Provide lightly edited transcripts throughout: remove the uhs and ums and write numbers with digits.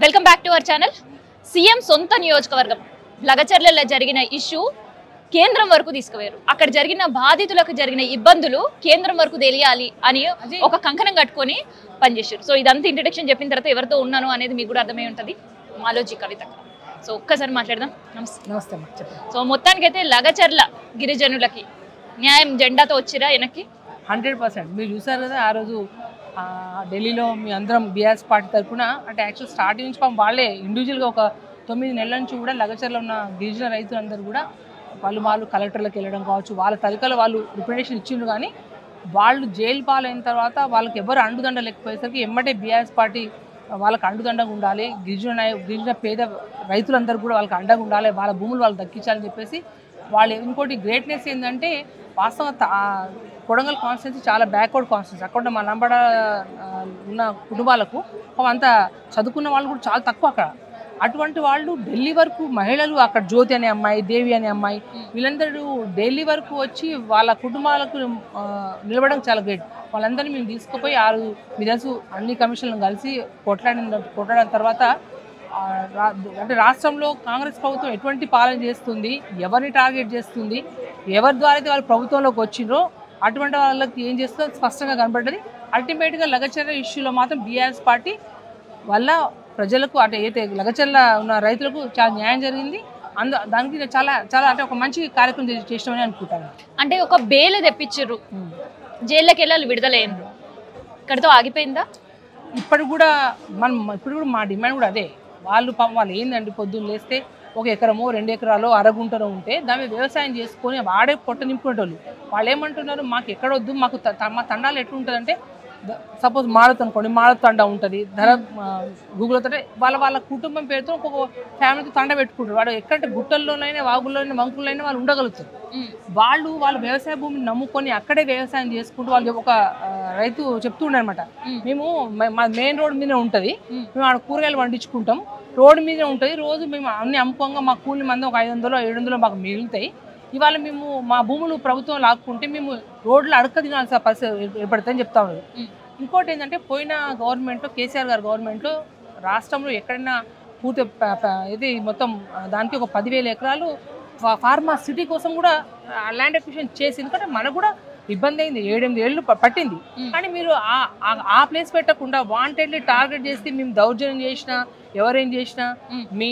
Welcome back to our channel. CM సొంత నియోజకవర్గం లగచర్లలో జరిగిన ఇష్యూ కేంద్రం వరకు తీసుకుపోయారు. అక్కడ జరిగిన బాధితులకు జరిగిన ఇబ్బందులు కేంద్రం వరకు తెలియాలి అని ఒక కంకణం కట్టుకొని పనిచేశారు. సో ఇదంతా ఇంట్రడక్షన్ చెప్పిన తర్వాత ఎవరితో ఉన్నాను అనేది మీకు కూడా అర్థమై ఉంటుంది. మాలోజీ కవిత. సో ఒక్కసారి మాట్లాడదాం. నమస్తే. సో మొత్తానికైతే లగచర్ల గిరిజనులకి న్యాయం జెండాతో వచ్చిరా వెనక్కి 100%. మీరు చూసారు కదా ఆ రోజు ఢిల్లీలో మీ అందరం బీఆర్ఎస్ పార్టీ తరఫున అంటే యాక్చువల్ స్టార్టింగ్ నుంచి వాళ్ళే ఇండివిజువల్గా ఒక 9 నెలల నుంచి కూడా లగచర్లో ఉన్న గిరిజన రైతులందరూ కూడా వాళ్ళు కలెక్టర్లకు వెళ్ళడం కావచ్చు, వాళ్ళ తరగతిలో వాళ్ళు రిప్రజెంటేషన్ ఇచ్చిండ్రు. కానీ వాళ్ళు జైలు పాలైన తర్వాత వాళ్ళకి ఎవరు అండుదండ లేకపోయేసరికి ఎమ్మటే బీఆర్ఎస్ పార్టీ వాళ్ళకి అండుదండగా ఉండాలి, గిరిజన పేద రైతులందరూ కూడా వాళ్ళకి అండగా ఉండాలి, వాళ్ళ భూములు వాళ్ళు దక్కించాలని చెప్పేసి వాళ్ళు. ఇంకోటి గ్రేట్నెస్ ఏంటంటే వాస్తవంగా కొడంగల్ కాన్స్టిట్యున్సీ చాలా బ్యాక్వర్డ్ కాన్స్టిట్యున్సీ. అక్కడ మా నంబడ ఉన్న కుటుంబాలకు అంత చదువుకున్న వాళ్ళు కూడా చాలా తక్కువ అక్కడ. అటువంటి వాళ్ళు ఢిల్లీ వరకు మహిళలు అక్కడ జ్యోతి అనే అమ్మాయి, దేవి అనే అమ్మాయి, వీళ్ళందరూ ఢిల్లీ వరకు వచ్చి వాళ్ళ కుటుంబాలకు నిలబడడం చాలా గ్రేట్. వాళ్ళందరినీ మేము తీసుకుపోయి మీ తెలుసు అన్ని కమిషన్లను కలిసి కొట్లాడిన తర్వాత అంటే రాష్ట్రంలో కాంగ్రెస్ ప్రభుత్వం ఎటువంటి పాలన చేస్తుంది, ఎవరిని టార్గెట్ చేస్తుంది, ఎవరి ద్వారా అయితే వాళ్ళు ప్రభుత్వంలోకి వచ్చిండ్రో అటువంటి వాళ్ళకి ఏం చేస్తుందో స్పష్టంగా కనబడ్డది. అల్టిమేట్గా లగచర్ల ఇష్యూలో మాత్రం బీఆర్ఎస్ పార్టీ వల్ల ప్రజలకు అంటే అయితే లగచర్ల ఉన్న రైతులకు చాలా న్యాయం జరిగింది. దానికి చాలా చాలా అంటే ఒక మంచి కార్యక్రమం చేసినామని అనుకుంటాను. అంటే ఒక బెయిల్ తెప్పించారు, జైల్లోకి వెళ్ళాలి, విడుదలయ్యారు, ఇక్కడితో ఆగిపోయిందా? ఇప్పుడు కూడా మా డిమాండ్ కూడా అదే. వాళ్ళు ఏందండి, పొద్దున్న లేస్తే 1 ఎకరమో 2 ఎకరాలో అరగుంటలో ఉంటే దాన్ని వ్యవసాయం చేసుకొని వాడే పొట్ట నింపుకునేటోళ్ళు. వాళ్ళు ఏమంటున్నారు, మాకు ఎక్కడొద్దు, మాకు మా తండాలు ఎట్లుంటుందంటే సపోజ్ మారుత్ అనుకోండి, మారుత్ తండ ఉంటుంది, గూగుల్ తోటే వాళ్ళ కుటుంబం పేరుతో ఒక్కొక్క ఫ్యామిలీతో తండ పెట్టుకుంటారు. వాడు ఎక్కడంటే గుట్టల్లోనైనా వాగుల్లోనైనా వంకుల్లోనైనా వాళ్ళు ఉండగలుగుతారు. వాళ్ళ వ్యవసాయ భూమిని నమ్ముకొని అక్కడే వ్యవసాయం చేసుకుంటూ వాళ్ళు ఒక రైతు చెప్తూ ఉన్నారనమాట, మేము మా మెయిన్ రోడ్ మీద ఉంటుంది, మేము ఆడ కూరగాయలు పండించుకుంటాం, రోడ్డు మీద ఉంటుంది, రోజు మేము అన్ని అమ్ముకోంగా మా కూలి మంది ఒక 500-700 మాకు మిగులుతాయి. ఇవాళ మేము మా భూములు ప్రభుత్వం లాక్కుంటే మేము రోడ్లు అడక తినాల్సిన పరిస్థితి ఏర్పడుతుందని చెప్తా ఉన్నారు. ఇంకోటి ఏంటంటే పోయిన గవర్నమెంట్లో కేసీఆర్ గారు గవర్నమెంట్లో రాష్ట్రంలో ఎక్కడైనా పూర్తి ఇది మొత్తం దానికి ఒక 10,000 ఎకరాలు ఫార్మా సిటీ కోసం కూడా ల్యాండ్ అక్విజిషన్ చేసి, ఎందుకంటే మనకు కూడా ఇబ్బంది అయింది, 7-8 ఏళ్ళు పట్టింది. కానీ మీరు ఆ ప్లేస్ పెట్టకుండా వాంటెడ్లీ టార్గెట్ చేసి మేము దౌర్జన్యం చేసినా, ఎవరేం చేసినా, మీ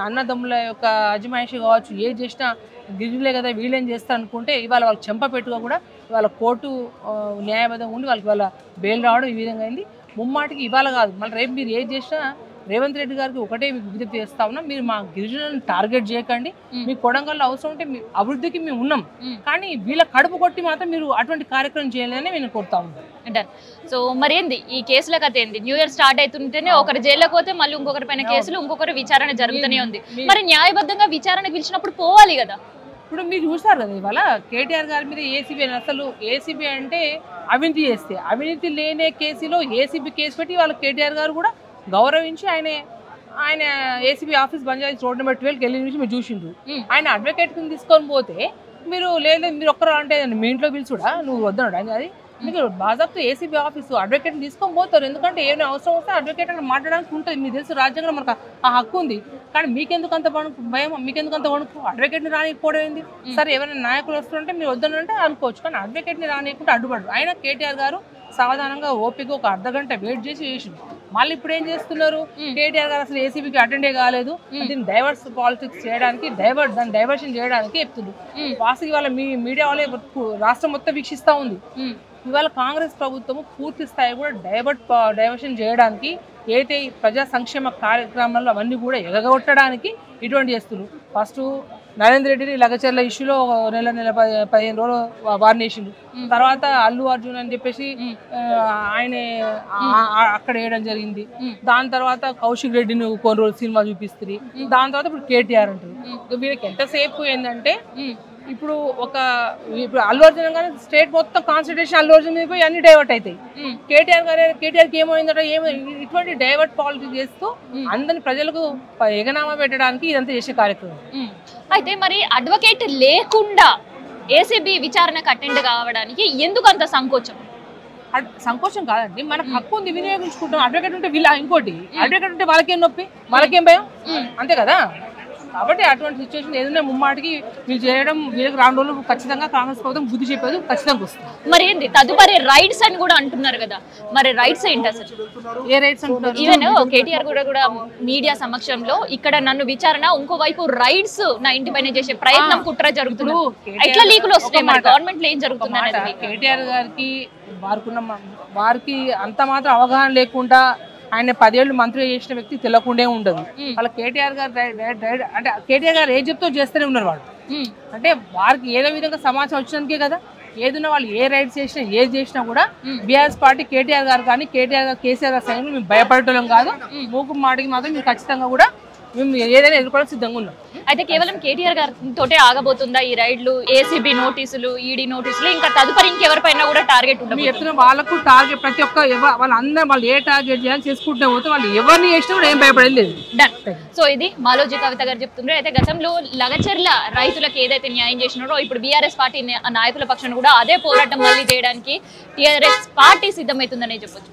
అన్నదమ్ముల యొక్క అజమాయిషి కావచ్చు, ఏది చేసినా గిరిజనులే కదా వీళ్ళేం చేస్తారు అనుకుంటే ఇవాళ వాళ్ళకి చెంప పెట్టుగా కూడా ఇవాళ కోర్టు న్యాయబద్ధంగా ఉండి వాళ్ళ బెయిల్ రావడం ఈ విధంగా అయింది. ముమ్మాటికి ఇవాళ కాదు, మళ్ళీ రేపు మీరు ఏది చేసినా రేవంత్ రెడ్డి గారికి ఒకటే మీకు విజ్ఞప్తి చేస్తా ఉన్నాం, మీరు మా గిరిజనులను టార్గెట్ చేయకండి, మీ కొడంగల్లో అవసరం ఉంటే మీ అభివృద్ధికి మేము ఉన్నాం, కానీ వీళ్ళ కడుపు కొట్టి మాత్రం మీరు అటువంటి కార్యక్రమం చేయాలని నేను కోరుతా ఉన్నాను. సో మరి ఏంది ఈ కేసుల కథ ఏంది? న్యూ ఇయర్ స్టార్ట్ అవుతుంటేనే ఒకరు జైల్లోకి పోతే మళ్ళీ ఇంకొకరి పైన కేసులు, ఇంకొకరు విచారణ జరుగుతూనే ఉంది. మరి న్యాయబద్ధంగా విచారణకు పిలిచినప్పుడు పోవాలి కదా. ఇప్పుడు మీరు చూసారు కదా ఇవాళ కేటీఆర్ గారి మీద ఏసీబీ అసలు ఏసీబీ అంటే అవినీతి చేస్తే, అవినీతి లేనే కేసులో ఏసీబీ కేసు పెట్టి వాళ్ళ కేటీఆర్ గారు కూడా గౌరవించి ఆయన ACB office Banjara Hills road number 12కి వెళ్ళిన నుంచి మీరు చూసిండ్రు. ఆయన అడ్వకేట్ కింద తీసుకొని పోతే మీరు లేదు మీరు ఒక్కరు అంటే మీ ఇంట్లో పిలిచి కూడా నువ్వు వద్దన్నాడు అని, అది మీకు బాజాబ్తో ఏసీబీ ఆఫీసు అడ్వకేట్ని తీసుకొని పోతారు. ఎందుకంటే ఏమైనా అవసరం వస్తే అడ్వకేట్ అక్కడ మాట్లాడడానికి ఉంటుంది. మీకు తెలుసు రాజ్యాంగంలో మనకు ఆ హక్కు ఉంది. కానీ మీకెందుకు అంత భయం, మీకెందుకు అంత వణుకు? అడ్వకేట్ని రానియకపోవడం ఏంది? సరే ఎవరైనా నాయకులు వస్తుంటే మీరు వద్దనంటే అనుకోవచ్చు, కానీ అడ్వకేట్ని రానియకుంటే అడ్డుపడరు. అయినా కేటీఆర్ గారు సావధానంగా ఓపిక ఒక అర్ధగంట వెయిట్ చేసి మళ్ళీ ఇప్పుడు ఏం చేస్తున్నారు, కేటీఆర్ గారు అసలు ఏసీబీకి అటెండే కాలేదు, దీన్ని డైవర్స్ పాలిటిక్స్ చేయడానికి దాన్ని డైవర్షన్ చేయడానికి చెప్తున్నారు. వాస్తవం ఇవాళ మీ మీడియా వాళ్ళే రాష్ట్రం మొత్తం వీక్షిస్తూ ఉంది. ఇవాళ కాంగ్రెస్ ప్రభుత్వము పూర్తి స్థాయి కూడా డైవర్షన్ చేయడానికి ఏదైతే ప్రజా సంక్షేమ కార్యక్రమాలు అవన్నీ కూడా ఎగగొట్టడానికి ఇటువంటి చేస్తున్నారు. ఫస్ట్ నరేంద్ర రెడ్డిని లగచర్ల ఇష్యూలో నెల 15 రోజులు వార్న్ చేసిండు. తర్వాత అల్లు అర్జున్ అని చెప్పేసి ఆయన అక్కడ వేయడం జరిగింది. దాని తర్వాత కౌశిక్ రెడ్డిని కొన్ని రోజులు సినిమా చూపిస్తుంది. దాని తర్వాత ఇప్పుడు కేటీఆర్ అంటారు. వీళ్ళకి ఎంతసేపు ఏంటంటే ఇప్పుడు అల్లు అర్జున్ గానే స్టేట్ మొత్తం కాన్సన్ట్రేషన్ అల్లు అర్జున్ మీద పోయి అన్ని డైవర్ట్ అవుతాయి. కేటీఆర్కి ఏమైందంటే ఇటువంటి డైవర్ట్ పాలిటిక్స్ చేస్తూ అందరిని ప్రజలకు ఎగనామా పెట్టడానికి ఇదంతా చేసే కార్యక్రమం. అయితే మరి అడ్వకేట్ లేకుండా ఏసీబీ విచారణకు అటెండ్ కావడానికి ఎందుకు అంత సంకోచం? సంకోచం కాదండి, మనకు హక్కు ఉంది, వినియోగించుకుంటాం. అడ్వకేట్ ఉంటే వీళ్ళ ఇంకోటి, అడ్వకేట్ ఉంటే వాళ్ళకేం నొప్పి, వాళ్ళకేం భయం, అంతే కదా. కాబట్టి అటువంటి సిచ్యువేషన్ ఏదైనా ముమ్మాటికి వీళ్ళు చేయడం, వీళ్ళకి రాను రోజులు ఖచ్చితంగా కాంగ్రెస్ ప్రభుత్వం బుద్ధి చెప్పేది ఖచ్చితంగా వస్తుంది. మరి ఏంది తదుపరి రైట్స్ అని కూడా అంటున్నారు కదా, మరి రైట్స్ ఏంటి అసలు? ఏ రైట్స్ అంటున్నారు? ఈవెన్ కేటీఆర్ కూడా మీడియా సమక్షంలో ఇక్కడ నన్ను విచారణ, ఇంకోవైపు రైట్స్ నా ఇంటి పైన చేసే ప్రయత్నం కుట్ర జరుగుతుంది. ఎట్లా లీకులు వస్తాయి మరి గవర్నమెంట్ లో ఏం జరుగుతుంది? కేటీఆర్ గారికి వారికి అంత మాత్రం అవగాహన లేకుండా ఆయన 10 ఏళ్ళు మంత్రి చేసిన వ్యక్తి తెలియకుండా ఉండదు. వాళ్ళ కేటీఆర్ గారు అంటే కేటీఆర్ గారు ఏ చెప్తూ చేస్తూనే ఉన్నారు వాళ్ళు. అంటే వారికి ఏదో విధంగా సమాచారం వచ్చినందుకే కదా, ఏదైనా వాళ్ళు ఏ రైట్స్ చేసినా ఏది చేసినా కూడా బీఆర్ఎస్ పార్టీ కేటీఆర్ గారు కానీ కేటీఆర్ గారు కేసీఆర్ గారు సైన్యం మేము భయపడటం కాదు, మూకు మాటికి మాత్రం మేము ఖచ్చితంగా కూడా మేము ఏదైనా ఎదుర్కోవడం సిద్ధంగా ఉన్నాం. అయితే కేవలం కేటీఆర్ గారి తోటే ఆగబోతుందా ఈ రైడ్లు? ఏసీబీ నోటీసులు, ఈడీ నోటీసులు, ఇంకా తదుపరి ఇంకెవరిపైన కూడా టార్గెట్ ఉంటుంది? చెప్తున్నా వాళ్ళకు టార్గెట్ ప్రతి ఒక్క వాళ్ళందరూ వాళ్ళు ఏ టార్గెట్ చేయాలి చేసుకుంటే పోతే వాళ్ళు ఎవరిని చేసినా కూడా ఏం భయపడలేదు. డన్. సో ఇది మాలోజీ కవిత గారు చెప్తున్నారు. అయితే గతంలో లగచర్ల రైతులకు ఏదైతే న్యాయం చేసినారో ఇప్పుడు బీఆర్ఎస్ పార్టీ నాయకుల పక్షాన్ని కూడా అదే పోరాటం మళ్ళీ చేయడానికి టీఆర్ఎస్ పార్టీ సిద్ధమవుతుందనే చెప్పొచ్చు.